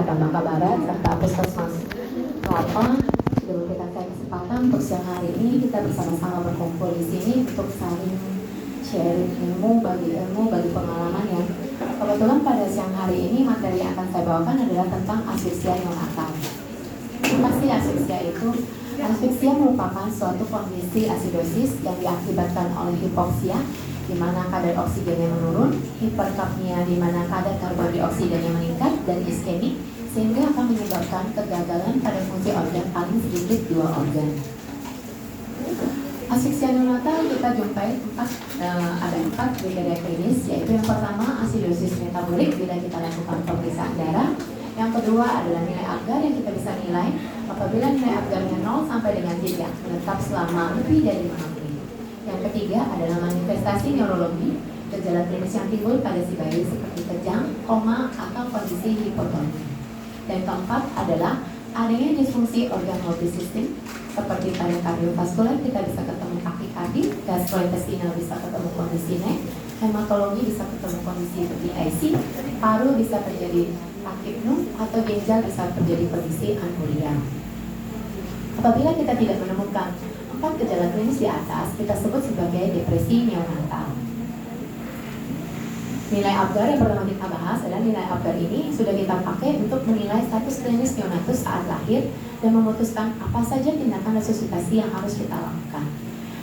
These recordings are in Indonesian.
Kesehatan Bangka Barat serta Puskesmas Kelapa sudah memberikan saya kesempatan untuk siang hari ini kita bersama-sama berkumpul di sini untuk saling sharing ilmu bagi pengalaman yang kebetulan pada siang hari ini materi yang akan saya bawakan adalah tentang asfiksia neonatal. Pasti asfiksia itu, asfiksia merupakan suatu kondisi asidosis yang diakibatkan oleh hipoksia di mana kadar oksigennya menurun, hiperkapnia di mana kadar karbon dioksidannya meningkat, dan iskemik sehingga akan menyebabkan kegagalan pada fungsi organ paling sedikit 2 organ. Asfiksia neonatal kita jumpai ada 4 kriteria klinis, yaitu yang pertama asidosis metabolik bila kita lakukan pemeriksaan darah. Yang kedua adalah nilai Apgar yang kita bisa nilai apabila nilai Apgarnya 0 sampai dengan 3 menetap selama lebih dari 5 menit. Yang ketiga adalah manifestasi neurologi, gejala klinis yang timbul pada si bayi seperti kejang, koma, atau kondisi hipotonia. Dan keempat adalah adanya disfungsi organ multisistem seperti pada kardiovaskuler kita bisa ketemu takikardi, gastrointestinal bisa ketemu kondisi NEC, hematologi bisa ketemu kondisi seperti IC, paru bisa terjadi takipnu, atau ginjal bisa terjadi kondisi anuria. Apabila kita tidak menemukan 4 gejala klinis di atas, kita sebut sebagai depresi neonatal. Nilai Apgar yang pertama kita bahas adalah nilai Apgar ini sudah kita pakai untuk menilai status klinis neonatus saat lahir dan memutuskan apa saja tindakan resusitasi yang harus kita lakukan.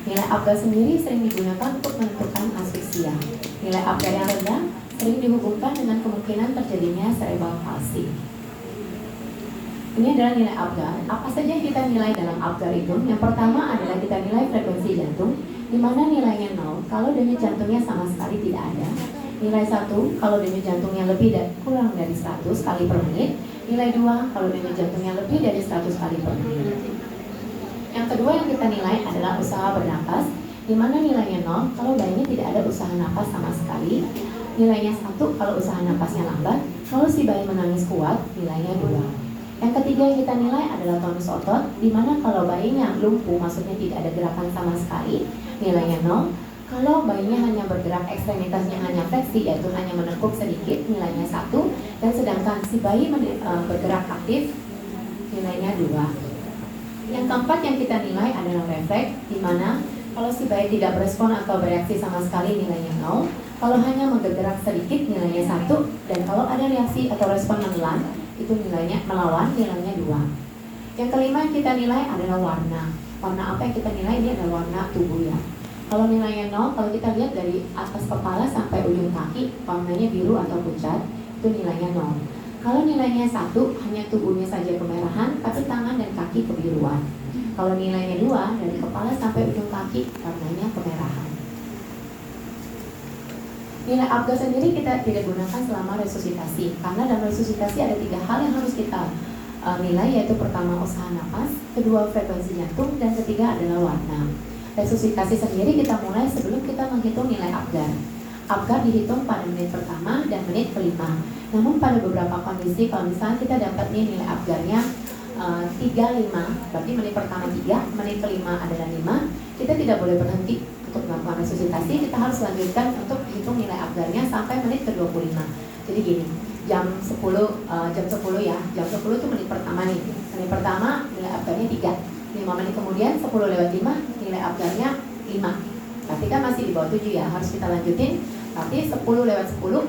Nilai Apgar sendiri sering digunakan untuk menentukan asfiksia. Nilai Apgar yang rendah sering dihubungkan dengan kemungkinan terjadinya cerebral palsy. Ini adalah nilai Apgar. Apa saja yang kita nilai dalam Apgar itu? Yang pertama adalah kita nilai frekuensi jantung, di mana nilainya 0 kalau denyut jantungnya sama sekali tidak ada. Nilai 1 kalau denyut jantungnya lebih dan kurang dari 100 kali per menit. Nilai 2 kalau denyut jantungnya lebih dari 100 kali per menit. Yang kedua yang kita nilai adalah usaha bernapas, di mana nilainya 0 kalau bayinya tidak ada usaha napas sama sekali. Nilainya 1 kalau usaha napasnya lambat. Kalau si bayi menangis kuat, nilainya 2. Yang ketiga yang kita nilai adalah tonus otot, di mana kalau bayinya lumpuh, maksudnya tidak ada gerakan sama sekali, nilainya 0. Kalau bayinya hanya bergerak, ekstremitasnya hanya fleksi, yaitu hanya menekuk sedikit, nilainya 1. Dan sedangkan si bayi bergerak aktif, nilainya 2. Yang keempat yang kita nilai adalah refleks, di mana kalau si bayi tidak berespon atau bereaksi sama sekali, nilainya 0. Kalau hanya bergerak sedikit, nilainya 1. Dan kalau ada reaksi atau respon menelan, itu nilainya melawan, nilainya 2. Yang kelima yang kita nilai adalah warna. Warna apa yang kita nilai? Ini adalah warna tubuh ya. Kalau nilainya 0, kalau kita lihat dari atas kepala sampai ujung kaki, warnanya biru atau pucat, itu nilainya 0. Kalau nilainya 1, hanya tubuhnya saja kemerahan, tapi tangan dan kaki kebiruan. Kalau nilainya 2, dari kepala sampai ujung kaki, warnanya kemerahan. Nilai Apgar sendiri kita tidak gunakan selama resusitasi, karena dalam resusitasi ada 3 hal yang harus kita nilai, yaitu pertama usaha napas, kedua frekuensi jantung, dan ketiga adalah warna. Resusitasi sendiri kita mulai sebelum kita menghitung nilai Apgar. Apgar dihitung pada menit pertama dan menit kelima. Namun pada beberapa kondisi, kalau misalnya kita dapat nilai Apgarnya 3-5, berarti menit pertama 3, menit kelima adalah 5, kita tidak boleh berhenti untuk melakukan resusitasi, kita harus lanjutkan untuk hitung nilai Apgarnya sampai menit ke-25. Jadi gini, jam 10 ya, jam 10 itu menit pertama nih. Menit pertama nilai Apgarnya 3. 5 menit kemudian 10 lewat 5 nilai Apgarnya 5. Berarti kan masih di bawah 7 ya, harus kita lanjutin. Tapi 10 lewat 10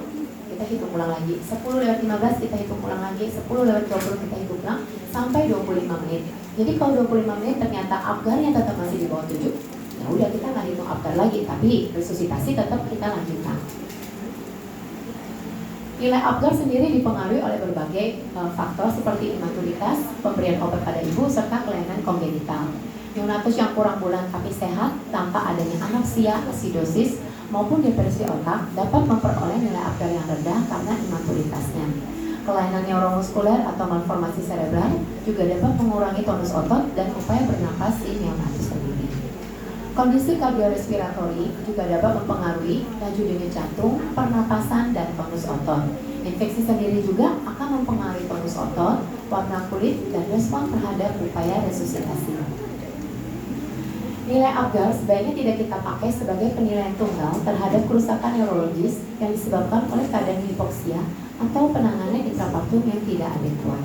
kita hitung ulang lagi, 10 lewat 15 kita hitung ulang lagi, 10 lewat 20 kita hitung ulang sampai 25 menit. Jadi kalau 25 menit ternyata Apgarnya tetap masih di bawah 7, ya udah kita nggak hitung Apgar lagi, tapi resusitasi tetap kita lanjutkan. Nilai Apgar sendiri dipengaruhi oleh berbagai faktor seperti imaturitas, pemberian obat pada ibu, serta kelainan kongenital. Neonatus yang kurang bulan tapi sehat tanpa adanya anoksia, asidosis, maupun depresi otak dapat memperoleh nilai Apgar yang rendah karena imaturitasnya. Kelainan neuromuskuler atau malformasi cerebral juga dapat mengurangi tonus otot dan upaya bernapas si neonatus sendiri. Kondisi kardiorespiratori juga dapat mempengaruhi laju denyut jantung, pernapasan, dan tonus otot. Infeksi sendiri juga akan mempengaruhi tonus otot, warna kulit, dan respon terhadap upaya resusitasi. Nilai Apgar sebaiknya tidak kita pakai sebagai penilaian tunggal terhadap kerusakan neurologis yang disebabkan oleh keadaan hipoksia atau penanganan intrapartum yang tidak adekuat.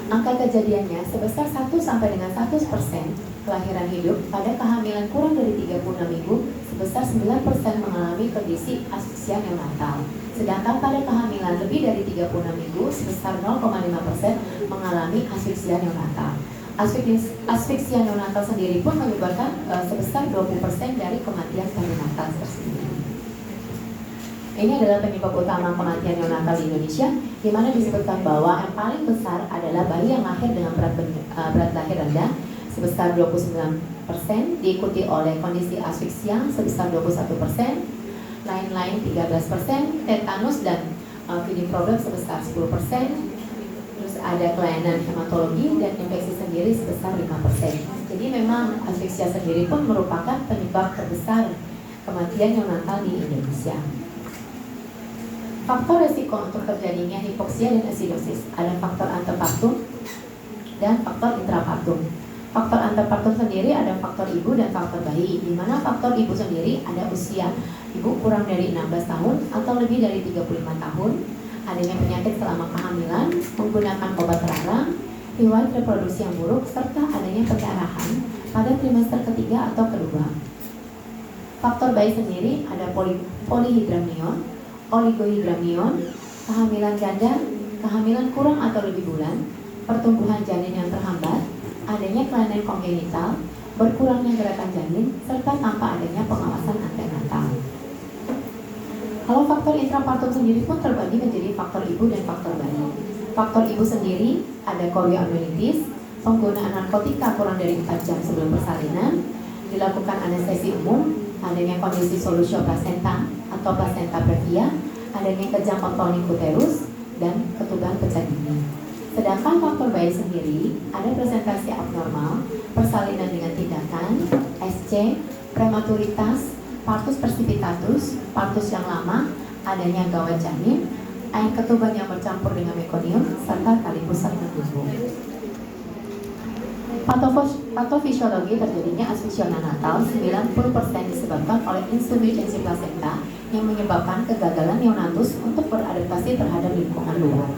Angka kejadiannya sebesar 1 sampai dengan 100% kelahiran hidup pada kehamilan kurang dari 36 minggu, sebesar 9% mengalami kondisi asfiksia neonatal. Sedangkan pada kehamilan lebih dari 36 minggu, sebesar 0,5% mengalami asfiksia neonatal. Asfiksia neonatal sendiri pun menyebabkan sebesar 20% dari kematian perinatal tersebut. Ini adalah penyebab utama kematian neonatal di Indonesia, di mana disebutkan bahwa yang paling besar adalah bayi yang lahir dengan berat lahir rendah sebesar 29%, diikuti oleh kondisi asfiksia sebesar 21%, lain-lain 13%, tetanus dan feeding problem sebesar 10%, terus ada kelainan hematologi dan infeksi sendiri sebesar 5%. Jadi memang asfiksia sendiri pun merupakan penyebab terbesar kematian neonatal di Indonesia. Faktor resiko untuk terjadinya hipoksia dan asidosis ada faktor antepartum dan faktor intrapartum. Faktor antepartum sendiri ada faktor ibu dan faktor bayi, di mana faktor ibu sendiri ada usia ibu kurang dari 16 tahun atau lebih dari 35 tahun, adanya penyakit selama kehamilan, menggunakan obat terlarang, riwayat reproduksi yang buruk, serta adanya pendarahan pada trimester ketiga atau kedua. Faktor bayi sendiri ada polihidramnion, oligohidramnion, kehamilan ganda, kehamilan kurang atau lebih bulan, pertumbuhan janin yang terhambat, adanya kelainan kongenital, berkurangnya gerakan janin, serta tanpa adanya pengawasan antenatal. Kalau faktor intrapartum sendiri pun terbagi menjadi faktor ibu dan faktor bayi. Faktor ibu sendiri ada chorioamnionitis, penggunaan narkotika kurang dari 4 jam sebelum persalinan, dilakukan anestesi umum, adanya kondisi solusio placenta atau placenta previa, adanya kejang otonik uterus, dan ketuban pecah dini. Sedangkan faktor bayi sendiri ada presentasi abnormal, persalinan dengan tindakan, SC, prematuritas, partus precipitatus, partus yang lama, adanya gawat janin, air ketuban yang bercampur dengan mekonium, serta tali pusat tertutup. Patofisiologi terjadinya asfiksia neonatal 90% disebabkan oleh insufisiensi plasenta yang menyebabkan kegagalan neonatus untuk beradaptasi terhadap lingkungan luar.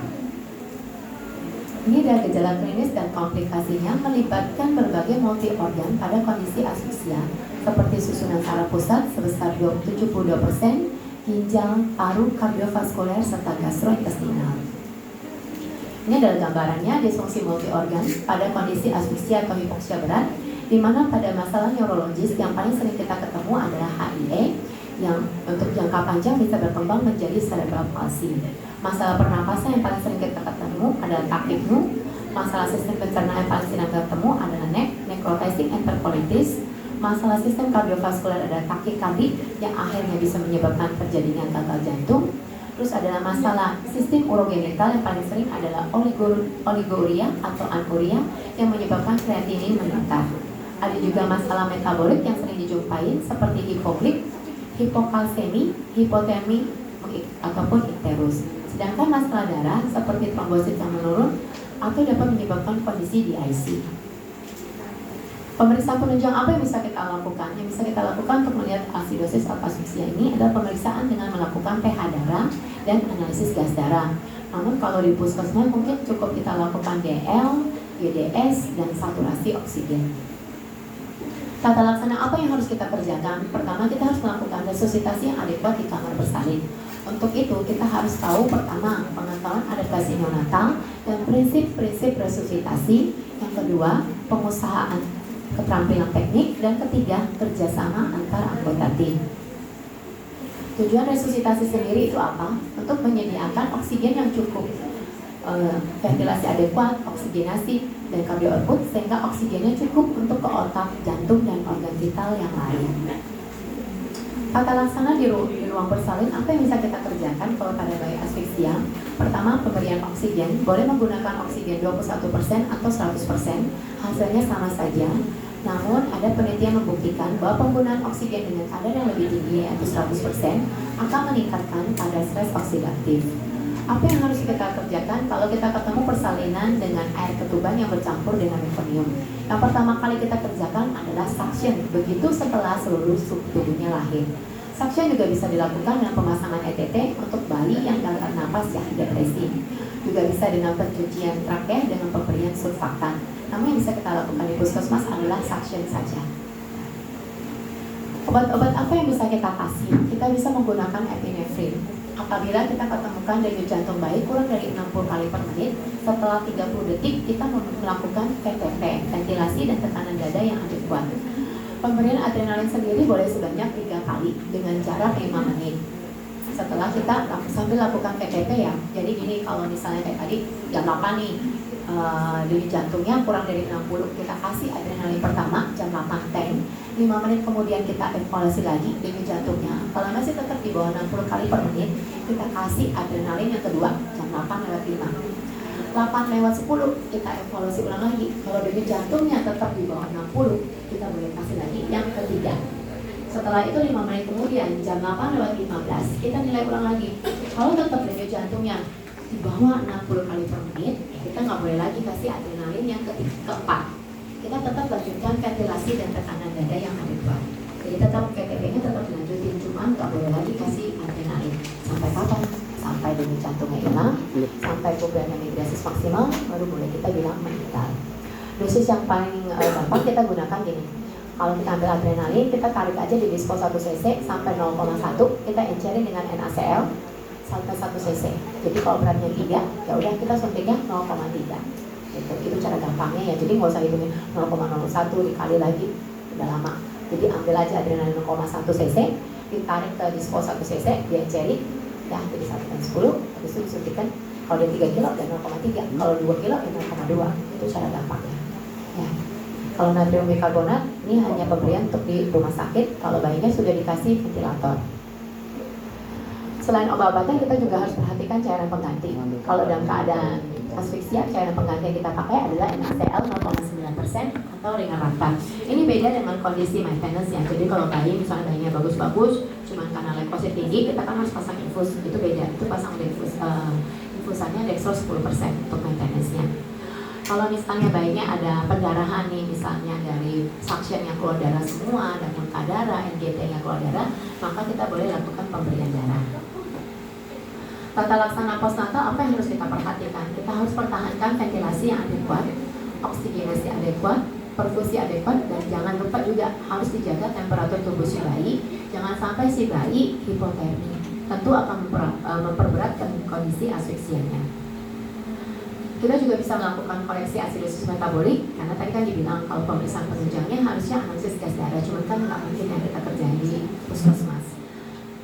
Ini adalah gejala klinis dan komplikasinya melibatkan berbagai multi organ pada kondisi asfiksia seperti susunan saraf pusat sebesar 72%, ginjal, paru, kardiovaskuler, serta gastrointestinal. Ini adalah gambarannya disfungsi multi organ pada kondisi asfiksia atau hipoksia berat, di mana pada masalah neurologis yang paling sering kita ketemu adalah HIE yang untuk jangka panjang bisa berkembang menjadi cerebral palsy. Masalah pernapasan yang paling sering kita ketemu adalah tachypnea. Masalah sistem pencernaan yang paling sering kita ketemu adalah necrotizing enterocolitis. Masalah sistem kardiovaskuler adalah takikardi yang akhirnya bisa menyebabkan terjadinya gagal jantung. Terus adalah masalah sistem urogenital yang paling sering adalah oligouria atau anuria yang menyebabkan kreatinin meningkat. Ada juga masalah metabolik yang sering dijumpai seperti hipoglik, hipokalsemi, hipotemi, ataupun ikterus. Sedangkan masalah darah seperti trombosit yang menurun atau dapat menyebabkan kondisi DIC. Pemeriksaan penunjang apa yang bisa kita lakukan? Yang bisa kita lakukan untuk melihat asidosis atau asfiksia ini adalah pemeriksaan dengan melakukan pH darah dan analisis gas darah. Namun kalau di puskesmas mungkin cukup kita lakukan DL, GDS, dan saturasi oksigen. Tata laksana apa yang harus kita kerjakan? Pertama, kita harus melakukan resusitasi yang adekuat di kamar bersalin. Untuk itu, kita harus tahu pertama, pengetahuan adaptasi neonatal dan prinsip-prinsip resusitasi. Yang kedua, pengusahaan keterampilan teknik, dan ketiga, kerjasama antar anggota tim. Tujuan resusitasi sendiri itu apa? Untuk menyediakan oksigen yang cukup, ventilasi adekuat, oksigenasi, dan cardio output sehingga oksigennya cukup untuk ke otak, jantung, dan organ vital yang lain. Tata laksana di ruang bersalin, apa yang bisa kita kerjakan kalau pada bayi asfiksia? Pertama, pemberian oksigen, boleh menggunakan oksigen 21% atau 100%, hasilnya sama saja. Namun, ada penelitian membuktikan bahwa penggunaan oksigen dengan kadar yang lebih tinggi, yaitu 100%, akan meningkatkan kadar stres oksidatif. Apa yang harus kita kerjakan kalau kita ketemu persalinan dengan air ketuban yang bercampur dengan mefonium? Yang pertama kali kita kerjakan adalah suction, begitu setelah seluruh tubuhnya lahir. Suction juga bisa dilakukan dengan pemasangan ETT untuk bayi yang gagal napas ya, depresi. Juga bisa dengan pencucian trakea dengan pemberian surfaktan. Namun yang bisa kita lakukan di puskesmas adalah suction saja. Obat-obat apa yang bisa kita kasih? Kita bisa menggunakan epinefrin. Apabila kita ketemukan denyut jantung bayi kurang dari 60 kali per menit, setelah 30 detik kita melakukan VTP, ventilasi dan tekanan dada yang adekuat. Pemberian adrenalin sendiri boleh sebanyak 3 kali dengan jarak 5 menit. Setelah kita sambil lakukan VTP ya, jadi gini, kalau misalnya kayak tadi jam 8 nih, denyut jantungnya kurang dari 60, kita kasih adrenalin pertama jam 8 10. 5 menit kemudian kita evaluasi lagi denyut jantungnya. Kalau masih tetap di bawah 60 kali per menit, kita kasih adrenalin yang kedua jam 8:05. 8:10 kita evaluasi ulang lagi. Kalau denyut jantungnya tetap di bawah 60, kita boleh kasih lagi yang ketiga. Setelah itu 5 menit kemudian jam 8:15 kita nilai ulang lagi. Kalau tetap denyut jantungnya di bawah 60 kali per menit, kita nggak boleh lagi kasih adrenalin yang keempat. Kita tetap lanjutkan ventilasi dan tekanan dada yang adekuat. Jadi tetap VTP-nya tetap dilanjutin, cuma nggak boleh lagi kasih adrenalin. Sampai kapan? Sampai denyut jantungnya hilang, sampai pemberian migrasis maksimal, baru boleh kita bilang meninggal. Dosis yang paling gampang kita gunakan gini. Kalau kita ambil adrenalin, kita tarik aja di dispo 1 cc sampai 0,1, kita encerin dengan NaCl sampai 1 cc. Jadi kalau beratnya 3, ya udah kita suntiknya 0,3. Itu cara gampangnya ya. Jadi nggak usah hitungin 0,01 dikali lagi, udah lama. Jadi ambil aja adrenalin 0,1 cc, ditarik ke dispo 1 cc, diencerin, ya jadi 1/10, habis itu disuntikkan. Kalau dia 3 kilo, dan 0,3. Kalau 2 kilo, dan 0,2. Itu cara gampangnya. Ya. Kalau natrium bikarbonat, ini hanya pemberian untuk di rumah sakit. Kalau bayinya sudah dikasih ventilator. Selain obat-obatan, kita juga harus perhatikan cairan pengganti. Kalau dalam keadaan asfiksia, cairan pengganti yang kita pakai adalah NaCl 0,9% atau ringan rata. Ini beda dengan kondisi maintenance ya. Jadi kalau bayi, misalnya bayinya bagus-bagus, cuman karena leukosit tinggi, kita kan harus pasang infus. Itu beda. Itu pasang infusannya dextrose 10% untuk maintenance-nya. Kalau misalnya bayinya ada pendarahan nih, misalnya dari suction yang keluar darah semua, dan muka darah, NGT yang keluar darah, maka kita boleh lakukan pemberian darah. Tata laksana postnatal apa yang harus kita perhatikan? Kita harus pertahankan ventilasi yang adekuat, oksigenasi adekuat, perfusi adekuat, dan jangan lupa juga harus dijaga temperatur tubuh si bayi. Jangan sampai si bayi hipotermi. Tentu akan memperberat kondisi asfiksianya. Kita juga bisa melakukan koreksi asidosis metabolik, karena tadi kan dibilang kalau pemeriksaan penunjangnya harusnya analisis gas darah, cuma kan nggak mungkin yang kita kerjain di puskesmas.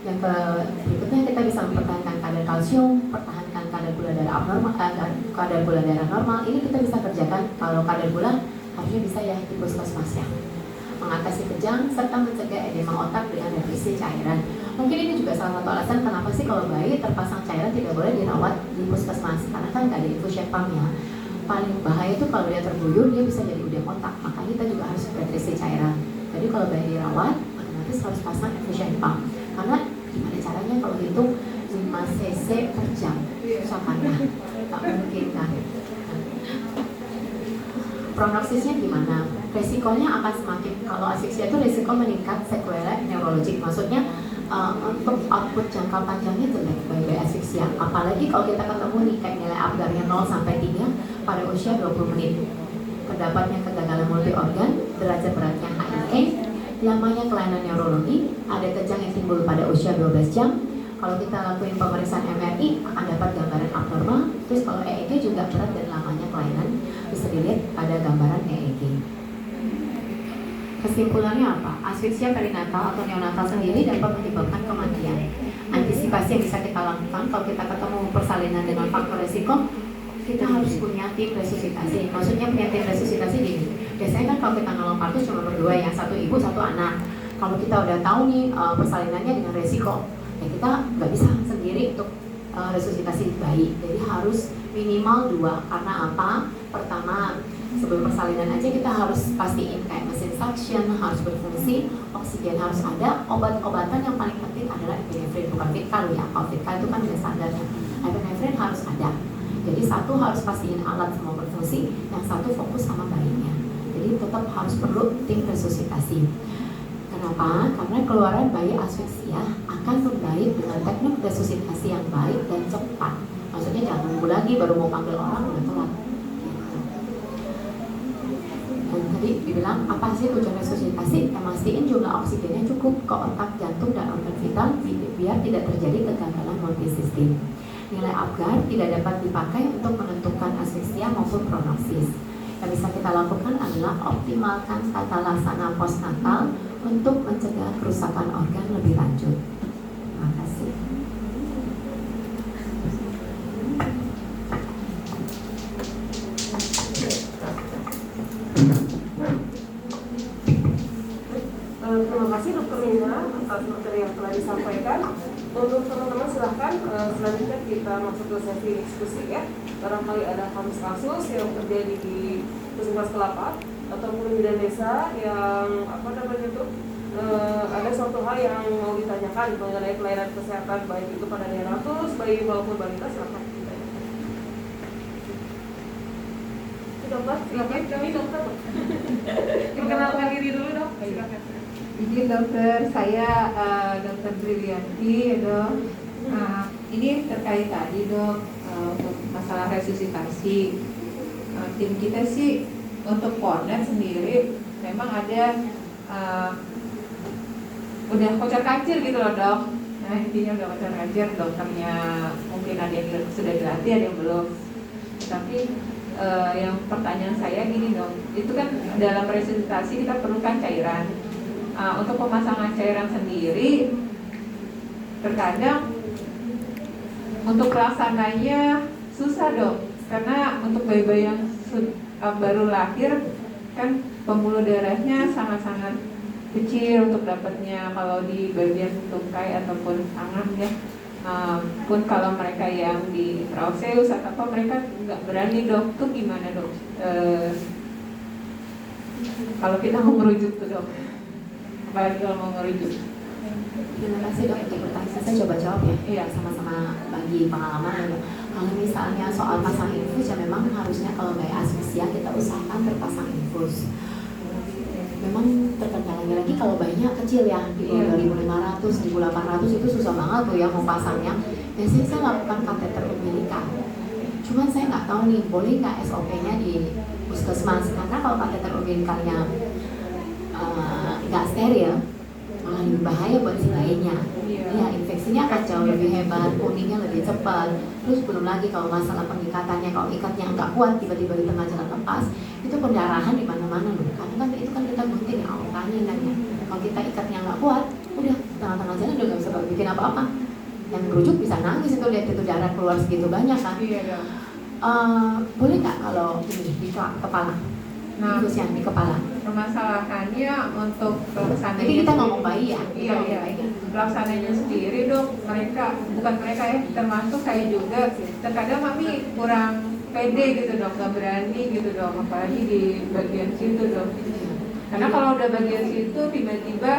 Yang berikutnya kita bisa mempertahankan kadar kalsium, pertahankan kadar gula darah abnormal, kadar gula darah normal. Ini kita bisa kerjakan. Kalau kadar gula harusnya bisa ya di puskesmas ya. Mengatasi kejang serta mencegah edema otak dengan depresi cairan. Mungkin ini juga salah satu alasan kenapa sih kalau bayi terpasang cairan tidak boleh dirawat di puskesmas, karena kan nggak ada infusion pump ya. Paling bahaya itu kalau dia terguyur, dia bisa jadi udem otak. Makanya kita juga harus depresi cairan. Jadi kalau bayi dirawat, otomatis harus pasang infusion pump. Karena gimana caranya kalau hitung 5 cc per jam, susah kan ya? Tak mungkin kan? Prognosisnya gimana? Resikonya akan semakin, kalau asfiksia itu resiko meningkat sekuela neurologik. Maksudnya untuk output jangka panjangnya jelek bayi asfiksia. Apalagi kalau kita ketemu nih kayak nilai Apgarnya 0 sampai 3 pada usia 20 menit. Pendapatnya kegagalan multi organ, derajat beratnya HIE, lamanya kelainan neurologi, ada kejang yang timbul pada usia 12 jam. Kalau kita lakuin pemeriksaan MRI akan dapat gambaran abnormal. Terus kalau EEG juga berat dan lamanya kelainan, bisa dilihat pada gambaran EEG. Kesimpulannya apa? Asfiksia perinatal atau neonatal sendiri dapat menyebabkan kematian. Antisipasi yang bisa kita lakukan kalau kita ketemu persalinan dengan faktor resiko, kita harus punya tim resusitasi. Maksudnya punya tim resusitasi gini. Biasanya kan kalau kita nolong partus cuma berdua ya, satu ibu satu anak. Kalau kita udah tahu nih persalinannya dengan resiko, ya kita nggak bisa sendiri untuk resusitasi bayi. Jadi harus minimal 2. Karena apa? Pertama, sebelum persalinan aja kita harus pastiin kayak mesin suction harus berfungsi, oksigen harus ada, obat-obatan yang paling penting adalah epinefrin, bukan Vitkal ya. Kalau Vitkal itu kan udah standarnya. epinefrin harus ada. Jadi satu harus pastiin alat semua berfungsi, yang satu fokus sama bayinya. Jadi tetap harus perlu tim resusitasi. Kenapa? Karena keluaran bayi asfiksia akan membaik dengan teknik resusitasi yang baik dan cepat. Maksudnya jangan nunggu lagi baru mau panggil orang udah telat. Dan tadi dibilang apa sih tujuan resusitasi? Mastiin jumlah oksigennya cukup ke otak, jantung, dan organ vital biar tidak terjadi kegagalan multisistem. Nilai Apgar tidak dapat dipakai untuk menentukan asfiksia maupun prognosis. Yang bisa kita lakukan adalah optimalkan tata laksana postnatal untuk mencegah kerusakan organ lebih lanjut. Terima kasih. Terima kasih Dr. Nina atas materi yang telah disampaikan. Untuk teman-teman silahkan selanjutnya kita masuk ke sesi diskusi ya. Barangkali ada kasus-kasus yang terjadi di Puskesmas Kelapa ataupun bidan desa yang ada suatu hal yang mau ditanyakan mengenai pelayanan kesehatan baik itu pada neonatus, bayi maupun balita. Silahkan. Dokter, silakan. Kami dokter. Perkenalkan diri dulu dok. Silakan. Izin dokter, saya Dokter Brilianti ya dok. Ini terkait tadi dok untuk masalah resusitasi. Tim kita sih untuk Pornet sendiri memang ada udah kocar kacir gitu loh dok. Nah intinya udah kocar kacir, dokternya mungkin ada yang sudah dilatih, ada yang belum. Tapi yang pertanyaan saya gini dok, itu kan dalam resusitasi kita perlukan cairan. Untuk pemasangan cairan sendiri terkadang untuk pelaksananya susah dok, karena untuk bayi-bayi yang baru lahir kan pembuluh darahnya sangat-sangat kecil untuk dapatnya kalau di bagian tungkai ataupun tangan ya. Pun kalau mereka yang di trauseus atau apa mereka nggak berani dok, tuh gimana dok? Kalau kita mau merujuk tuh dok, apalagi kalau mau merujuk. Terima kasih dok untuk pertanyaan. Saya coba jawab ya. Iya, sama-sama bagi pengalaman ya. Kalau misalnya soal pasang infus ya memang harusnya kalau bayi asfiksia kita usahakan terpasang infus. Memang terkendalanya lagi kalau bayinya kecil ya, di bawah 2.500, 1.800 itu susah banget tuh ya mau pasangnya. Biasanya saya lakukan kateter umbilical. Cuman saya nggak tahu nih boleh nggak SOP-nya di puskesmas, karena kalau kateter umbilicalnya nggak steril malah lebih bahaya buat si bayinya. Ya infeksinya akan jauh lebih hebat, kuningnya lebih cepat. Terus belum lagi kalau masalah pengikatannya, kalau ikatnya nggak kuat tiba-tiba di tengah jalan lepas, itu pendarahan di mana-mana loh. Karena kan itu kan kita gunting ya aortanya kan ya. Kalau kita ikatnya nggak kuat, udah tengah-tengah jalan udah nggak bisa bikin apa-apa. Yang merujuk bisa nangis itu lihat itu darah keluar segitu banyak kan. Boleh nggak kalau ini di kepala? Nah, terus yang di kepala. Permasalahannya untuk pelaksananya. Jadi kita ngomong bayi ya. Iya. Pelaksananya sendiri dok, bukan mereka ya, termasuk saya juga. Terkadang kami kurang pede gitu dok, nggak berani gitu dok, apalagi di bagian situ dok. Karena kalau udah bagian situ tiba-tiba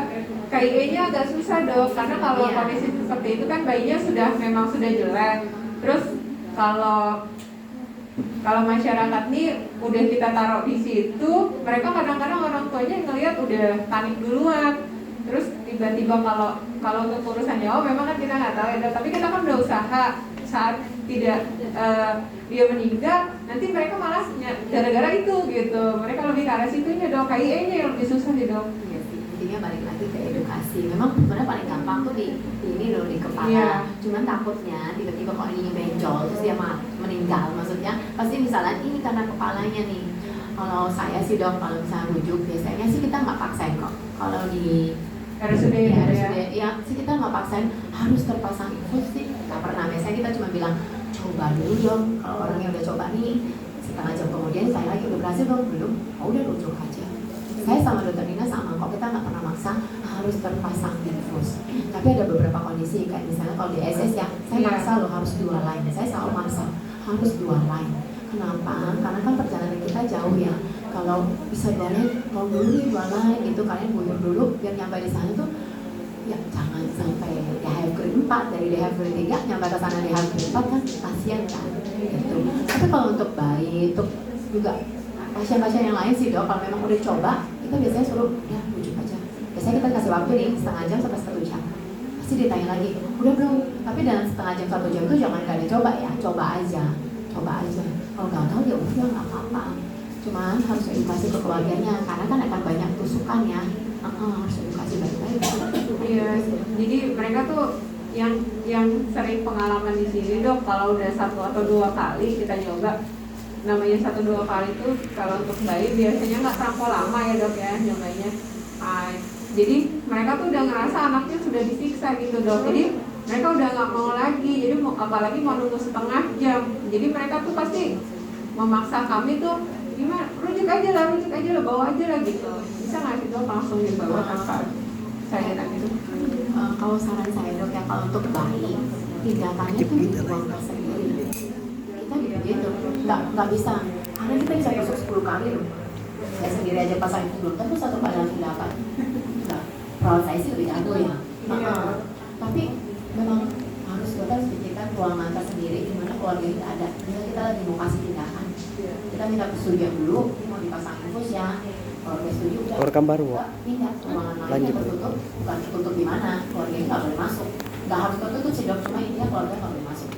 KIE-nya agak susah dok, karena kalau kondisi seperti itu kan bayinya memang sudah jelek. Terus kalau masyarakat nih udah kita taruh di situ, mereka kadang-kadang orang tuanya ngelihat udah panik duluan. Terus tiba-tiba kalau untuk urusan nyawa memang kan kita nggak tahu ya, tapi kita kan udah usaha. Saat tidak dia meninggal, nanti mereka malah gara-gara itu gitu. Mereka lebih ke arah situnya dok, KIE-nya yang lebih susah nih dok. Iya sih, intinya balik lagi ke edukasi. Memang sebenarnya paling gampang tuh di kepala. Iya. Cuman takutnya tiba-tiba kok ininya benjol terus dia meninggal. Maksudnya pasti misalnya ini karena kepalanya nih. Kalau saya sih dok, kalau misalnya rujuk biasanya sih kita nggak paksain kok. Kalau di RSUD ya sih kita nggak paksain harus terpasang infus sih. Nggak pernah. Biasanya kita cuma bilang coba dulu dong. Kalau orangnya udah coba nih, setengah jam kemudian saya lagi udah berhasil belum? Oh, udah rujuk aja. Saya sama dokter Nina sama kok, kita nggak pernah maksa harus terpasang infus. Tapi ada beberapa kondisi kayak misalnya kalau di SS ya, saya maksa loh harus 2 line. Saya selalu maksa harus 2 line. Kenapa? Karena kan perjalanan kita jauh ya. Kalau bisa 2 line, mau dulu nih 2 line itu kalian mundur dulu biar nyampe di sana tuh Ya jangan sampai dehydrate 4 dari dehydrate 3 nyampe ke sana dehydrate 4 kan kasihan kan gitu. Tapi kalau untuk bayi untuk juga pasien-pasien yang lain sih dok, kalau memang udah coba kita biasanya suruh ya rujuk aja. Biasanya kita kasih waktu nih setengah jam sampai 1 jam. Pasti ditanya lagi, udah belum? Tapi dalam setengah jam 1 jam itu jangan gak ada coba ya, coba aja. Kalau gagal ya udah nggak apa-apa. Cuman harus edukasi ke keluarganya karena kan akan banyak tusukan ya. Harus edukasi baik-baik. Iya, jadi mereka tuh yang sering pengalaman di sini dok, kalau udah 1 atau 2 kali kita nyoba, namanya 1-2 kali itu kalau untuk bayi biasanya nggak terlampau lama ya dok ya nyobanya. Jadi mereka tuh udah ngerasa anaknya sudah disiksa gitu dok, jadi mereka udah nggak mau lagi, jadi apalagi mau nunggu setengah jam, jadi mereka tuh pasti memaksa kami tuh gimana, rujuk aja lah, bawa aja lah gitu. Bisa nggak sih dok langsung dibawa tanpa cairan itu? Kalau saran saya dok ya, kalau untuk bayi tindakannya tuh dibuang tersendiri. Kita gitu, nggak bisa, karena kita bisa tusuk 10 kali loh. Saya sendiri aja pasang itu belum tentu 1 kali langsung dapat. Nah, perawat saya sih lebih jago ya. Tapi memang harus kita pikirkan ruangan tersendiri di mana keluarga kita ada. Bila kita lagi mau kasih tindakan, kita minta persetujuan dulu, mau dipasang infus ya. Kalau udah setuju udah. Rekam baru. Pindah ruangan lain yang tertutup, bukan tertutup di mana keluarga nggak boleh masuk. Nggak harus tertutup sih dok, cuma intinya keluarga nggak boleh masuk.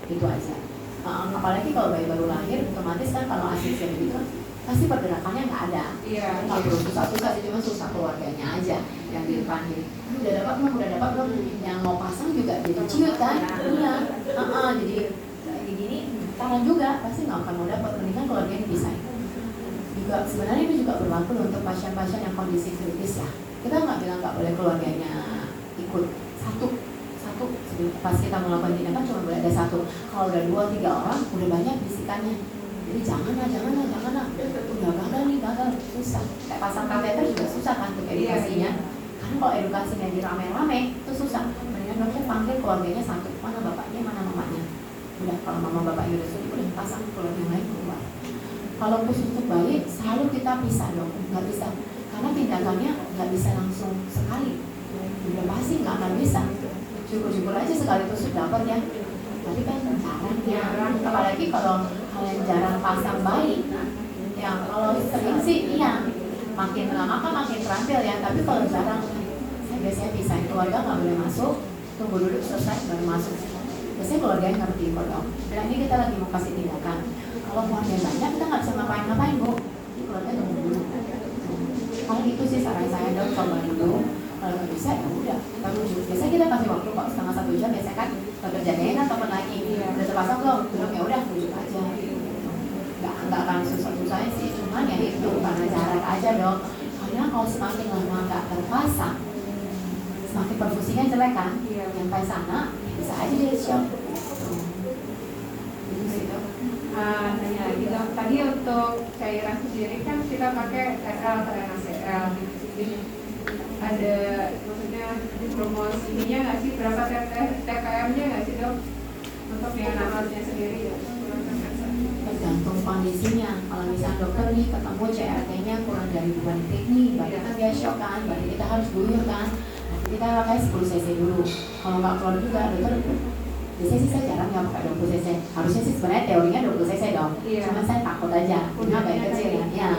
Itu aja. Apalagi kalau bayi baru lahir, otomatis kan kalau asisten begitu kan pasti pergerakannya nggak ada. Iya. Kalau belum susah sih, cuma susah keluarganya aja yang di depan ini. Udah dapat belum? Yang mau pasang juga jadi ciut kan? Iya. Jadi kayak gini, tangan juga pasti nggak akan mau dapat. Mendingan keluarganya dipisahin. Juga sebenarnya itu juga berlaku untuk pasien-pasien yang kondisi kritis ya. Kita nggak bilang nggak boleh keluarganya ikut satu. Pas kita melakukan tindakan cuma boleh ada 1. Kalau udah 2-3 orang udah banyak bisikannya. Jadi jangan lah. Udah gagal, susah. Kayak pasang kateter juga susah kan untuk edukasinya. Karena kalau edukasinya di rame-rame itu susah. Mendingan dokter panggil keluarganya 1. Mana bapaknya, mana mamanya. Udah kalau mama bapaknya udah setuju, udah pasang keluarga yang lain keluar. Kalau khusus untuk bayi selalu kita pisah dok, nggak bisa. Karena tindakannya nggak bisa langsung sekali. Udah pasti nggak akan bisa. Syukur-syukur aja sekali tusuk dapat ya. Tapi kan jarang. Apalagi kalau kalian jarang pasang bayi. Ya kalau sering sih iya. Makin lama kan makin terampil ya. Tapi kalau jarang, saya biasanya pisahin keluarga nggak boleh masuk. Tunggu dulu selesai baru masuk. Biasanya keluarga yang ngerti kok dong. Bilang ini kita lagi mau kasih tindakan. Kalau keluarga banyak kita nggak bisa ngapain bu. Keluarga tunggu dulu. Kalau itu sih saran saya dong, coba dulu. Kalau nggak bisa ya udah kita rujuk. Biasanya kita kasih waktu kok setengah 1 jam. Biasanya kan dokter jagain kan telepon lagi. Udah terpasang belum ya udah rujuk aja. Nggak akan susah-susahnya sih. Cuman ya itu karena jarak aja dong. Karena kalau semakin lama nggak terpasang, semakin perfusinya jelek kan. Sampai sana bisa aja dia shock. Itu sih dok. Nanya lagi dok. Tadi untuk cairan sendiri kan kita pakai RL atau NaCl. Jadi ada maksudnya promosinya nggak sih, berapa TKM-nya nggak sih dok untuk neonatalnya sendiri ya? Tergantung kondisinya. Kalau misalnya dokter nih ketemu CRT-nya kurang dari 2 detik nih, berarti kan dia shock kan, berarti kita harus guyur kan. Nanti kita pakai 10 cc dulu. Kalau nggak keluar juga dokter, biasanya sih saya jarang ya pakai 20 cc. Harusnya sih sebenarnya teorinya 20 cc dong. Cuma saya takut aja, karena bayi kecil ya.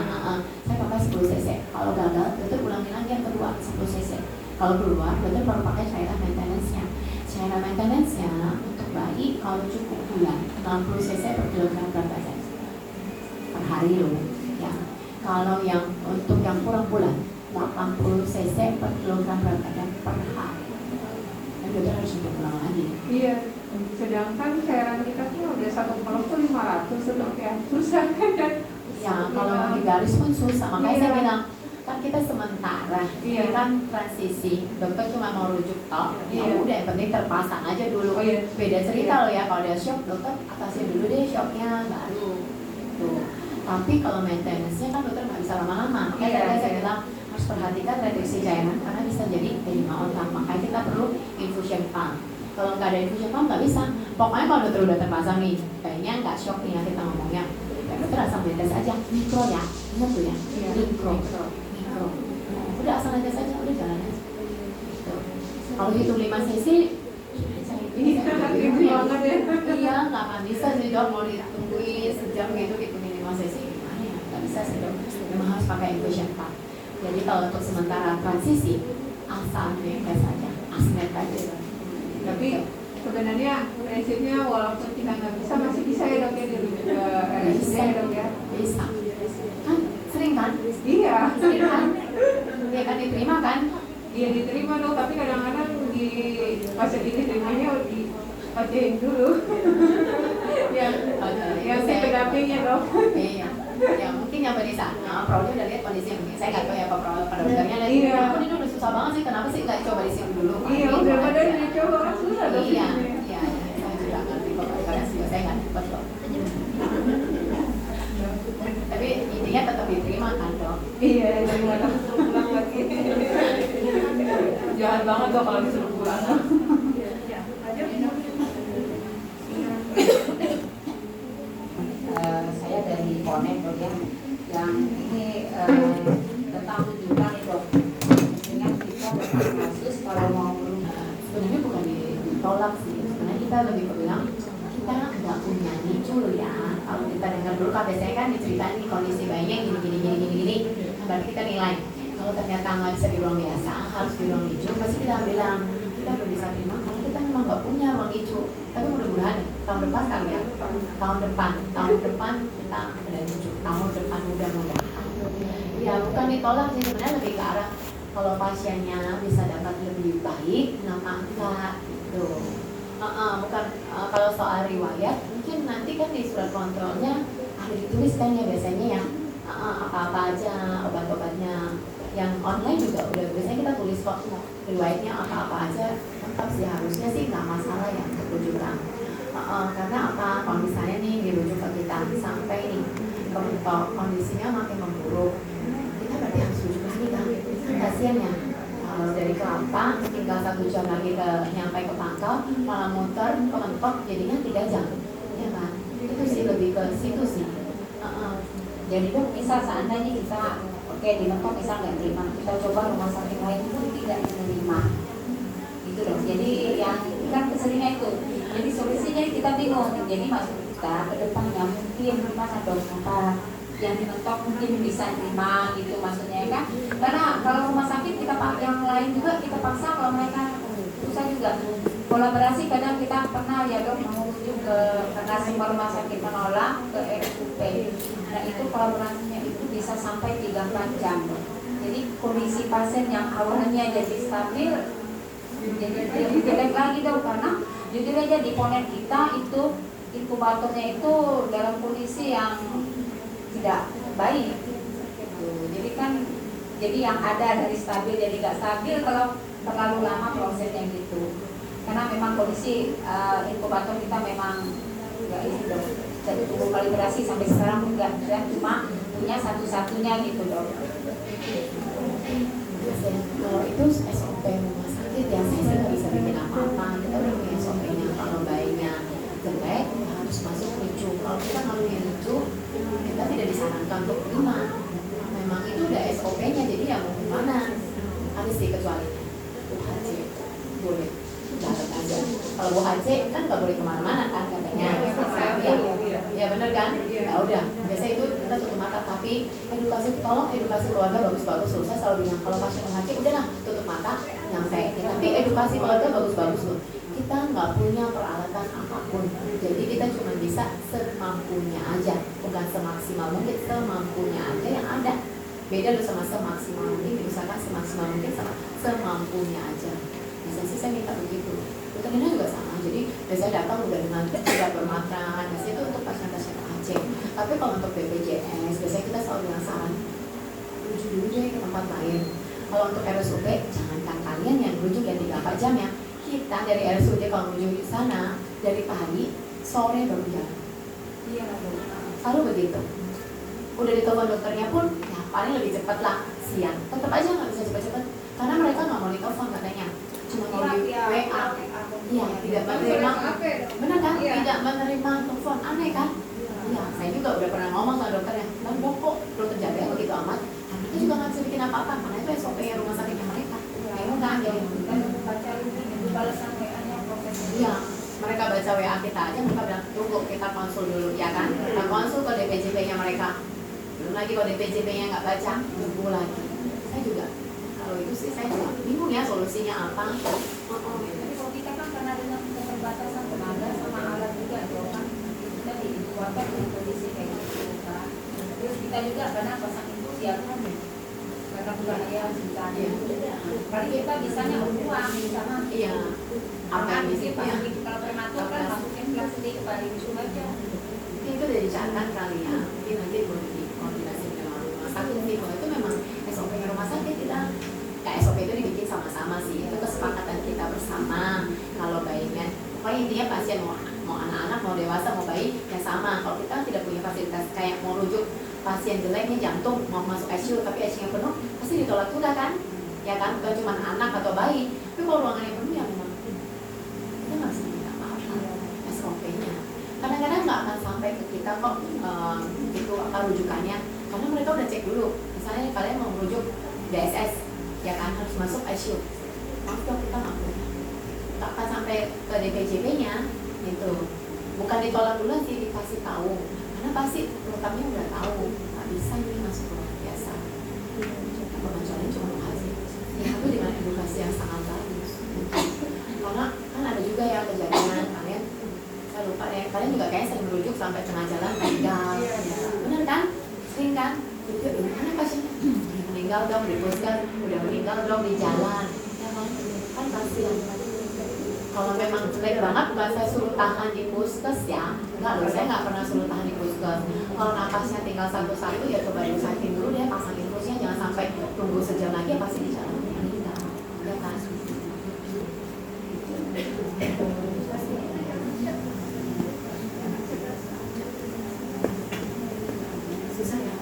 Saya pakai 10 cc. Kalau gagal, dokter ulangin lagi yang kedua 10 cc. Kalau keluar, dokter baru pakai cairan maintenance-nya. Cairan maintenance-nya untuk bayi kalau cukup bulan 60 cc per kilogram berat badan per hari loh. Ya. Kalau yang untuk yang kurang bulan 80 cc per kilogram berat badan per hari. Dan dokter harus ulang lagi. Iya. Sedangkan cairan kita tuh udah 1 kolom tuh 500 dok ya. Susah kan dan ya kalau mau digaris pun susah. Makanya saya bilang kan kita sementara, kita kan transisi, dokter cuma mau rujuk tok, ya udah yang penting terpasang aja dulu. Beda cerita loh ya, kalau dia shock dokter atasin dulu deh shocknya baru. Tuh. Tapi kalau maintenance-nya kan dokter nggak bisa lama-lama. Makanya saya bilang harus perhatikan reduksi cairan karena bisa jadi edema otak. Makanya kita perlu infusion pump. Kalau nggak ada infusion pump nggak bisa. Pokoknya kalau dokter udah terpasang nih, kayaknya nggak shock nih ya kita ngomongnya. Ya dokter asal netes aja, mikro ya, ingat tuh ya, mikro. Udah asal netes aja, udah jalan aja. Gitu. Kalau hitung 5 sesi, Iya, ribet banget ya. iya, nggak akan bisa sih dok, mau ditungguin sejam gitu hitungin 5 sesi gimana ya? Nggak bisa sih dok, memang harus pakai equation part. Jadi kalau untuk sementara transisi, asal bebas saja, asnet aja dok. Tapi sebenarnya prinsipnya walaupun kita nggak bisa masih bisa ya dok ya dirujuk ke RSUD ya dok ya. Bisa. Kan sering kan? Iya. Sering kan? Dia kan diterima kan? Iya diterima dok, tapi kadang-kadang di pasien ini terimanya di pacain dulu. yang si pendampingnya dok. Iya. Ya mungkin yang di sana, Pronya udah lihat kondisi yang saya nggak tahu ya Pak Pro pada dokternya lihat. Iya. Aku ini udah susah banget sih, kenapa sih nggak coba di sini dulu? Iya, Gitu udah pada aja. dicoba kan susah dok. Iya, iya, saya juga ngerti kok, karena juga saya nggak dapat kok. Tapi intinya tetap diterima kan dok. Iya, gimana? Pulang lagi. Jahat banget dok kalau disuruh pulang. Saya dari Konek dok ya, yang ini tentang rujukan itu dengan kita tentang kasus kalau mau Sebenarnya bukan ditolak sih, sebenarnya kita lebih ke bilang kita nggak punya nicu ya. Kalau kita dengar dulu kan biasanya kan diceritain nih kondisi bayinya gini, berarti kita nilai. Kalau ternyata nggak bisa di ruang biasa, harus di ruang nicu, pasti kita bilang kita belum bisa terima kalau kita memang nggak punya ruang nicu. Tapi mudah-mudahan tahun depan kali ya, tahun depan kita ada nicu, tahun depan mudah-mudahan. Ya bukan ditolak sih, sebenarnya lebih ke arah kalau pasiennya bisa dapat lebih baik, kenapa enggak gitu. Bukan kalau soal riwayat, mungkin nanti kan di surat kontrolnya ada dituliskan ya biasanya ya apa-apa aja obat-obatnya. Yang online juga udah biasanya kita tulis kok riwayatnya apa-apa aja lengkap sih, harusnya sih nggak masalah ya untuk rujukan. Karena apa, kalau misalnya nih dirujuk ke kita sampai nih kondisinya makin memburuk, kita berarti harus rujuk ke kita. Kasian ya, kalau dari Kelapa tinggal 1 jam lagi nyampe ke Pangkal, malah muter ke mentok jadinya 3 jam, ya kan? Itu sih lebih ke situ sih. jadi dok misal seandainya kita oke di mentok misal nggak terima, kita coba rumah sakit lain pun tidak menerima gitu dok. Jadi yang kan keseringan itu, jadi solusinya kita bingung. Jadi maksud kita ke depannya mungkin gimana dok, apa yang di mentok mungkin bisa terima gitu maksudnya kan. Karena kalau rumah sakit kita yang lain juga kita paksa, kalau mereka susah juga kolaborasi. Kadang kita pernah ya dok mau rujuk ke karena semua rumah sakit menolak ke RSUP. Nah itu kolaborasinya itu bisa sampai 3-4 jam dok. Jadi kondisi pasien yang awalnya jadi stabil jadi lebih jelek lagi dok, karena jujur aja di ponen kita itu inkubatornya itu dalam kondisi yang tidak baik gitu. Jadi kan yang ada dari stabil jadi nggak stabil kalau terlalu lama prosesnya gitu. Karena memang kondisi inkubator kita memang nggak itu dok. Jadi tunggu kalibrasi sampai sekarang enggak, dan cuma punya satu-satunya gitu dok. Kalau itu SOP rumah sakit ya, saya sih nggak bisa bikin apa-apa. Kita udah punya SOP-nya, kalau bayinya jelek harus masuk nicu. Kalau kita nggak punya nicu, kita tidak disarankan untuk terima. Memang itu udah SOP-nya, jadi ya mau gimana? Harus dikecualikan. UHC boleh catat aja. Kalau UHC kan nggak boleh kemana-mana kan katanya. Ya bener kan? Ya udah. Biasa itu kita tutup mata, tapi tolong edukasi keluarga bagus-bagus. Saya selalu bilang kalau pasien UHC udahlah tutup mata, nyampe. Tapi edukasi keluarga bagus-bagus loh. Kita nggak punya peralatan apapun, jadi kita cuma bisa semampunya aja, bukan semaksimal mungkin, semampunya aja yang ada. Beda loh sama semaksimal mungkin, misalkan semaksimal mungkin sama semampunya aja. Biasanya sih saya minta begitu. Dokternya juga sama, jadi biasanya datang udah dengan tidak bermakan. Biasanya itu untuk pasien-pasien AHC. Tapi kalau untuk BPJS, biasanya kita selalu bilang saran rujuk dulu deh ke tempat lain. Kalau untuk RSUP, jangankan kalian yang rujuk yang 3-4 jam ya. Kita dari RSUD kalau menuju di sana dari pagi sore baru jalan. Iya dok. Selalu begitu. Udah ditelepon dokternya pun ya paling lebih cepat lah siang. Tetap aja nggak bisa cepat-cepat karena mereka nggak mau ditelepon katanya. Cuma mau di WA. Iya, tidak menerima. Benar kan? Tidak menerima telepon, aneh kan? Iya, saya juga udah pernah ngomong sama dokternya. Dok kok dokter jaga begitu amat. Tapi kita juga nggak bisa bikin apa-apa karena itu SOP rumah sakitnya mereka. bingung kan? Jadi Kan baca ini balasan WA-nya profesor. iya, mereka baca WA kita aja, mereka bilang tunggu kita konsul dulu, ya kan? Kita konsul ke DPJP-nya mereka. Belum lagi kalau DPJP-nya nggak baca, tunggu lagi. Saya juga, kalau itu sih saya juga bingung ya solusinya apa. Tapi kalau kita kan karena dengan keterbatasan tenaga sama alat juga, kan kita dikuatkan dengan kondisi kayak gitu kan. Terus kita juga karena pasang infus ya kan, karena bukan ya misalnya. Paling kita bisanya uang sama. Iya, apa yang di situ ya? Kalau prematur kan masukin plastik balik cuma aja. Mungkin itu dari catatan kali ya. Mungkin nanti boleh dikoordinasi dengan rumah sakit sih. Kalau itu memang SOP rumah sakit kita, ya SOP itu dibikin sama-sama sih. Itu kesepakatan kita bersama. Kalau bayinya, pokoknya intinya pasien mau anak-anak, mau dewasa, mau bayi, ya sama. Kalau kita tidak punya fasilitas kayak mau rujuk pasien jeleknya jantung, mau masuk ICU tapi ICU-nya penuh, pasti ditolak juga kan? Ya kan, bukan cuma anak atau bayi. Tapi kalau ruangannya penuh ya memang kita nggak bisa minta apa-apa SOP-nya. Kadang-kadang nggak akan sampai ke kita kok itu apa rujukannya, karena mereka udah cek dulu. Misalnya kalian mau merujuk DSS, ya kan harus masuk ICU. Maaf dong kita nggak punya. Tak akan sampai ke DPJP-nya gitu. Bukan ditolak dulu sih, dikasih tahu. Karena pasti rekamnya udah tahu nggak bisa ini masuk ruang biasa. Pengacaranya cuma menghasih. Ya itu dengan edukasi yang sangat bagus. Karena kan ada juga ya kejadian kalian, saya lupa ya, kalian juga kayak sering merujuk sampai tengah jalan meninggal, bener kan? Sering kan? Itu mana pasiennya? Udah meninggal dong di puskes, udah meninggal dong di jalan, ya kan kasihan. Kalau memang jelek banget, bukan saya suruh tahan di puskes ya, enggak loh, saya nggak pernah suruh tahan di puskes. Kalau napasnya tinggal satu-satu ya coba diusahain dulu deh, pasang infusnya, jangan sampai tunggu sejam lagi ya pasti di jalan meninggal, ya kan? Susah ya?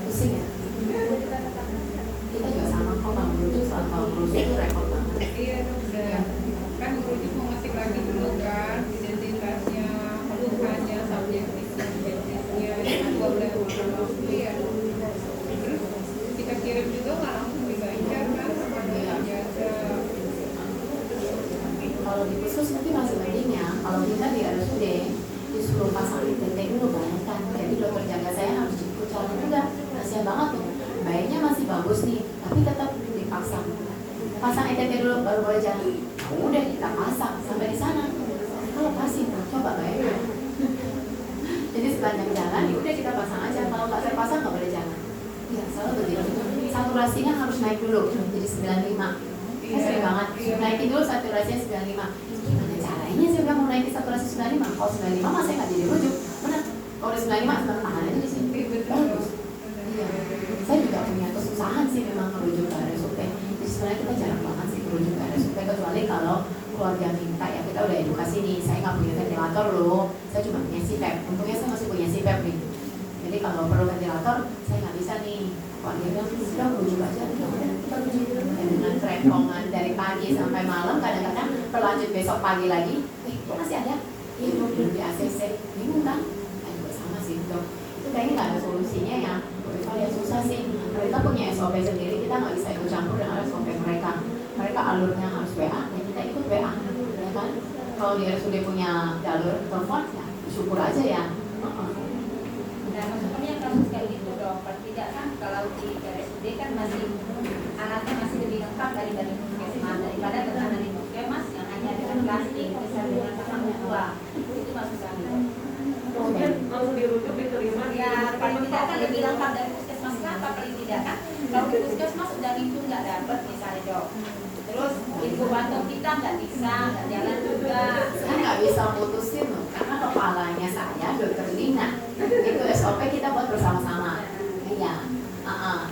Pusing ya? Kita juga sama kok, kalau merujuk soal kalau merujuk itu repot banget. Iya dong, udah kan merujuk mau ngasih lagi dulu kan identitasnya, keluhannya, subjektifnya, itu boleh ya. Terus kita kirim juga nggak langsung dibaca kan sama dokter jasa. Kalau di khusus mungkin masih mending ya. Kalau kita di RSUD disuruh pasang ITT dulu banyak kan. Jadi dokter jaga saya harus ikut jalan juga. Kasihan banget tuh. Bayinya masih bagus nih, tapi tetap dipaksa. Pasang ITT dulu baru boleh jalan. Udah kita pasang sampai di sana. Kalau pasti coba bayangin. Jadi sepanjang jalan ya udah kita pasang aja. Kalau nggak terpasang nggak boleh jalan. Iya, selalu begitu. Saturasinya harus naik dulu jadi 95. Saya sering banget naikin dulu saturasinya 95. Gimana caranya sih udah mau naikin saturasi 95? Kalau 95 mah saya nggak jadi rujuk. Benar. Kalau udah 95 sebenarnya tahan aja di sini. Bagus. Iya. Saya juga punya kesusahan sih memang merujuk ke RSUP. Jadi sebenarnya kita jarang banget sih merujuk ke RSUP, kecuali kalau keluarga minta ya, kita udah edukasi nih. Saya nggak punya ventilator loh. Saya cuma punya CPAP. Untungnya saya masih punya CPAP nih. Jadi kalau perlu ventilator saya nggak bisa nih. Keluarga bilang sudah merujuk aja. Udah kita rujuk. Dengan kerempongan dari pagi sampai malam, kadang-kadang berlanjut besok pagi lagi. Kok masih ada? Iya, belum di ACC. Bingung kan? Juga sama sih dok. Itu kayaknya nggak ada solusinya ya. Kalau yang susah sih, mereka punya SOP sendiri, kita nggak bisa ikut campur dengan SOP mereka. Mereka alurnya harus WA, ya kita ikut WA, ya kan? Kalau di RSUD punya jalur telepon, ya syukur aja ya. Nah, maksudnya kasus kayak gitu dong, tidak kan kalau di RSUD kan masih alatnya masih lebih lengkap daripada puskesmas, daripada tekanan di puskesmas yang hanya dengan plastik, bisa dengan pasang dua, itu maksud kami. Mungkin langsung dirujuk diterima di Ya, rumah paling sakit tidak kan atau lebih di lengkap dari puskesmas kenapa paling tidak kan? Kalau di puskesmas udah itu nggak dapat misalnya dok. Terus inkubator kita nggak bisa, nggak jalan juga. Saya nggak bisa mutusin loh, karena kepalanya saya dokter Lina. Itu SOP kita buat bersama-sama. Iya.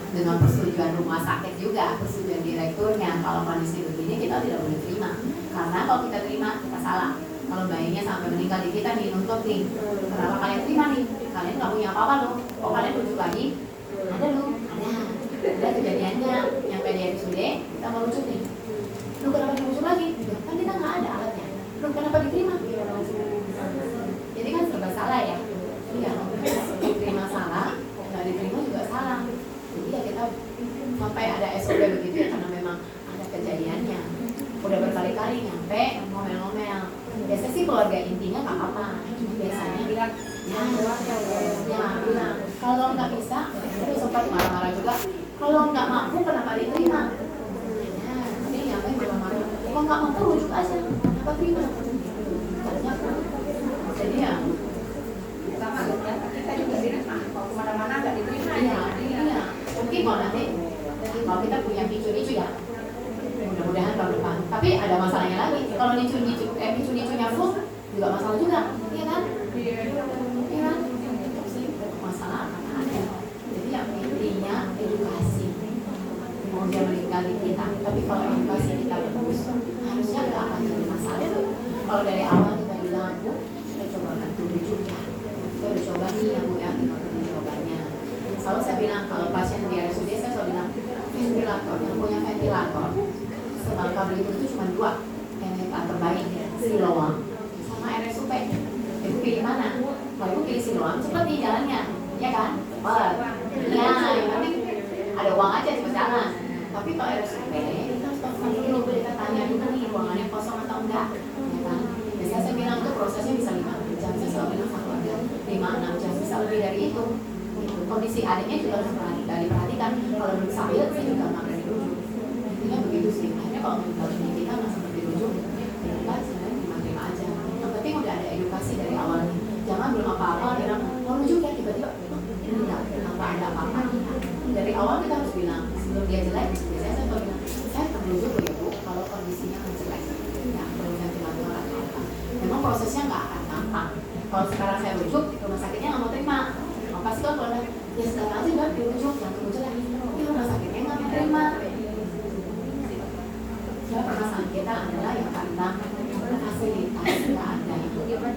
Dengan persetujuan rumah sakit juga, persetujuan direkturnya. Kalau kondisi begini kita tidak boleh terima, karena kalau kita terima kita salah. Kalau bayinya sampai meninggal di kita nih nuntut nih, kenapa kalian terima nih? Kalian nggak punya apa-apa loh. Kok kalian rujuk lagi? Ada loh, ada kejadiannya yang PDRSUD kita mau rujuk nih. Lu kenapa dirujuk lagi? Kan kita nggak ada alatnya. Lu kenapa diterima? Jadi kan serba salah ya. Iya, diterima salah, nggak diterima juga salah. Jadi ya kita sampai ada SOP begitu ya, karena memang ada Kalau nggak bisa, itu sempat marah-marah juga. Kalau nggak mampu, kenapa diterima? Nah, ini yang lain juga marah. Kalau nggak mampu, rujuk aja. Kenapa terima? Banyak. Jadi ya, sama ya, kita juga di rumah kalau kemana-mana nggak diterima iya, ya. iya. Mungkin kalau nanti, kalau kita punya picu-picu ya, mudah-mudahan tahun depan. Tapi ada masalahnya lagi. Kalau picu-picunya full, juga masalah juga, iya kan? Iya kan? Masalah akan ada. Jadi yang intinya edukasi. Mau dia meninggali kita, tapi kalau edukasi kita bagus, harusnya nggak akan jadi masalah. Kalau dari awal kita bilang, Bu, kita coba bantu rujuk ya. Kita udah coba nih yang Bu ya, kita cobanya. Selalu saya bilang kalau pasien di RSUD saya selalu bilang ventilator, yang punya ventilator sebangka Belitung itu cuma 2 ventilator baik, Siloam sama RSUP. Ibu pilih mana? Kalau ibu pilih Siloam cepet nih jalannya, ya kan? Cepet. Ya, yang penting ada uang aja cepet jalan. Tapi kalau RSUP kita harus telepon dulu, kita tanya dulu nih ruangannya kosong atau enggak, ya kan? Biasanya saya bilang tuh prosesnya bisa 5 jam, saya selalu bilang sama keluarga 5-6 jam, bisa lebih dari itu. Kondisi adiknya juga harus diperhatikan. Kalau belum stabil, saya juga nggak berani rujuk. Intinya begitu sih. Akhirnya kalau kita nggak sempat dirujuk, ya kita sebenarnya terima aja. Yang penting udah ada edukasi dari awalnya. Jangan belum apa-apa bilang mau rujuk ya tiba-tiba ini nggak kenapa ada apa-apa. Dari awal kita harus bilang sebelum dia jelek. Biasanya saya selalu bilang saya akan rujuk ya Bu kalau kondisinya akan jelek. Ya perlu ventilator atau apa. Memang prosesnya nggak akan gampang. Kalau sekarang saya rujuk, rumah sakitnya nggak mau terima. Pasti kalau ya sekarang aja udah dirujuk, yang tunggu jelek. Ini rumah sakitnya nggak mau terima. Ya permasalahan kita adalah yang karena fasilitas nggak ada itu, ya kan?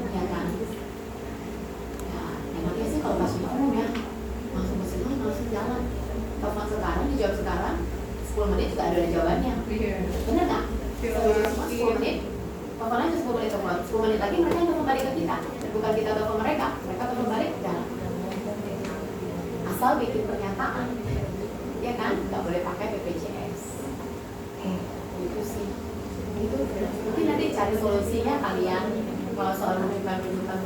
Ya, enaknya sih kalau pasien umum ya langsung kesini langsung jalan. Telepon sekarang, dijawab sekarang, 10 menit juga ada jawabannya. Bener nggak? 10 menit. Telepon aja 10 menit telepon. 10 menit lagi mereka telepon balik ke kita. Bukan kita telepon mereka telepon balik jalan. Asal bikin pernyataan, ya kan? Nggak boleh pakai BPJS. Itu sih. Itu mungkin nanti cari solusinya kalian kalau soal rujukan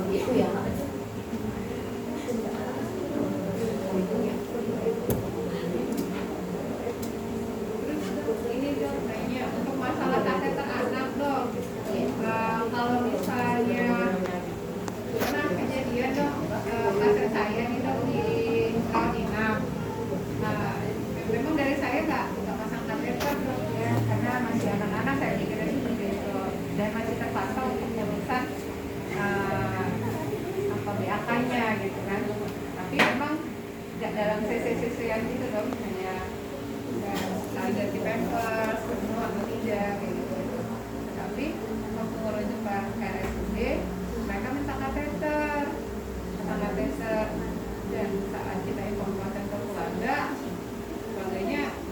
begitu ya. Ini dong, kayaknya untuk masalah kateter anak dong. Kalau misalnya pernah kejadian dong, pasien saya nih dong di rawat inap. Memang dari saya nggak pasang kateter dong ya, karena masih anak-anak saya pikirnya seperti itu dan masih terpantau untuk urusan apa BAK-nya gitu kan. Tapi memang nggak dalam CC-CC-an gitu dong, hanya ganti pampers, semua atau tidak gitu. Tapi waktu merujuk ke RSUD, mereka minta kateter, dan saat kita informasi ke keluarganya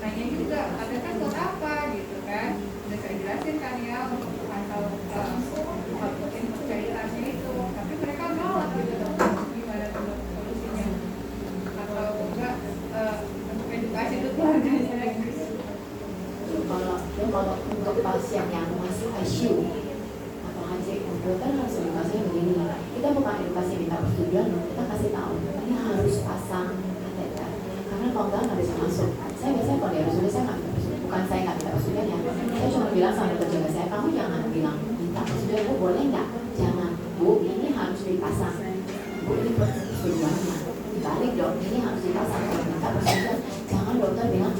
nanya juga kateter buat apa gitu kan. Udah saya jelasin kan ya untuk atau untuk cairannya itu, tapi mereka nolak gitu dong. Gimana tuh solusinya? Atau enggak untuk edukasi ke keluarganya gitu. Kalau untuk pasien yang masih ICU atau HCU, dokter harus edukasinya begini. Kita bukan edukasi minta persetujuan, kita kasih tahu ini harus pasang kateter. Karena kalau nggak bisa masuk. Saya biasanya kalau di RSUD saya nggak minta persetujuan, bukan saya nggak minta persetujuan ya. Saya cuma bilang sama dokter jaga saya, kamu jangan bilang minta persetujuan, Bu boleh nggak? Jangan, Bu ini harus dipasang. Bu ini persetujuannya. Dibalik dong, ini harus dipasang. Kalau minta persetujuan, jangan dokter bilang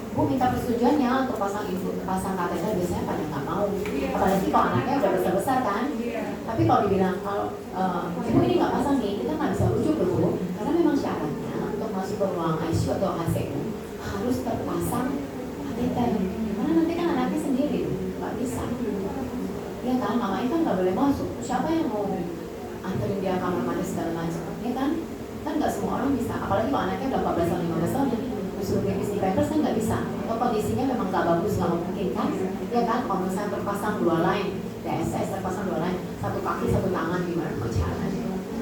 Bu minta persetujuannya untuk pasang kateter, biasanya pada nggak mau. Apalagi kalau anaknya udah besar-besar kan. Tapi kalau dibilang kalau Ibu ini nggak pasang nih, kita nggak bisa rujuk loh Bu. Karena memang syaratnya untuk masuk ke ruang ICU atau HCU harus terpasang kateter. Karena nanti kan anaknya sendiri, nggak bisa. Ya kan, mamanya kan nggak boleh masuk. Siapa yang mau anterin dia kamar mandi segala macam? Ya kan? Kan nggak semua orang bisa. Apalagi kalau anaknya udah 14 tahun, 15 tahun ya. Suruh pipis di pampers kan nggak bisa, atau kondisinya memang nggak bagus, nggak memungkinkan, ya kan? Kalau misalnya terpasang 2 line, DSS terpasang 2 line, 1 kaki 1 tangan, gimana mau jalan?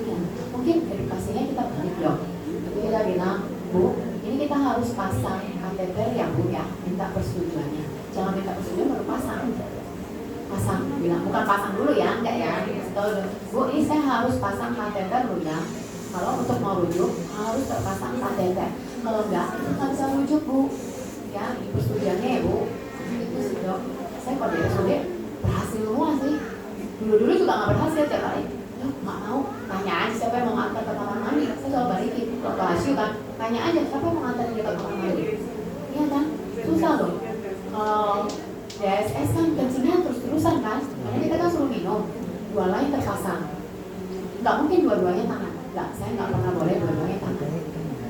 Ya. Mungkin edukasinya kita balik dong. Jadi kita bilang, Bu, ini kita harus pasang kateter ya Bu ya, minta persetujuannya. Jangan minta persetujuan baru pasang. Pasang, bilang bukan pasang dulu ya, enggak ya. Bu, ini saya harus pasang kateter Bu ya. Kalau untuk mau rujuk harus terpasang kateter. Kalau enggak, itu nggak bisa rujuk bu. Ya, di persetujuannya ya bu. Itu sih dok. Saya kalau di RSUD berhasil semua sih. Dulu juga nggak berhasil tiap kali. Dok nggak mau. Tanya aja siapa yang mau ngantar ke kamar mandi. Saya selalu balikin. Waktu ASU kan, tanya aja siapa yang mau ngantar dia ke kamar mandi. Iya kan? Susah loh. Kalau DSS kan kencingnya terus-terusan kan. Karena kita kan suruh minum. Dua lain terpasang. Nggak mungkin dua-duanya tangan. Nggak, saya nggak pernah boleh dua-duanya tangan.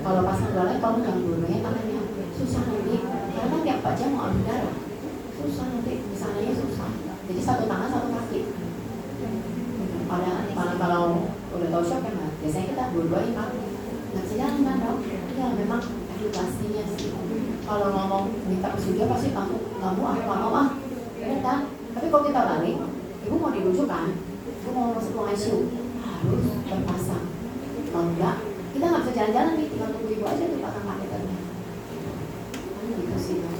Kalau pasang dua lain, kamu jangan dua-duanya tangannya. Susah nanti. Karena kan tiap 4 jam mau ambil darah. Susah nanti, misalnya susah. Jadi satu tangan, satu kaki. Malah kalau udah tahu shock kan, biasanya kita dua-duanya kaki. Nggak bisa jalan kan dok? Ya memang edukasinya sih. Kalau ngomong minta persetujuan pasti kamu nggak mau ah. Bener kan? Tapi kalau kita balik, ibu mau dirujuk kan? Ibu mau masuk ruang ICU, harus terpasang. Kalau enggak, kita nggak bisa jalan-jalan nih, tinggal tunggu ibu aja tuh pasang kateternya. Gitu sih dok.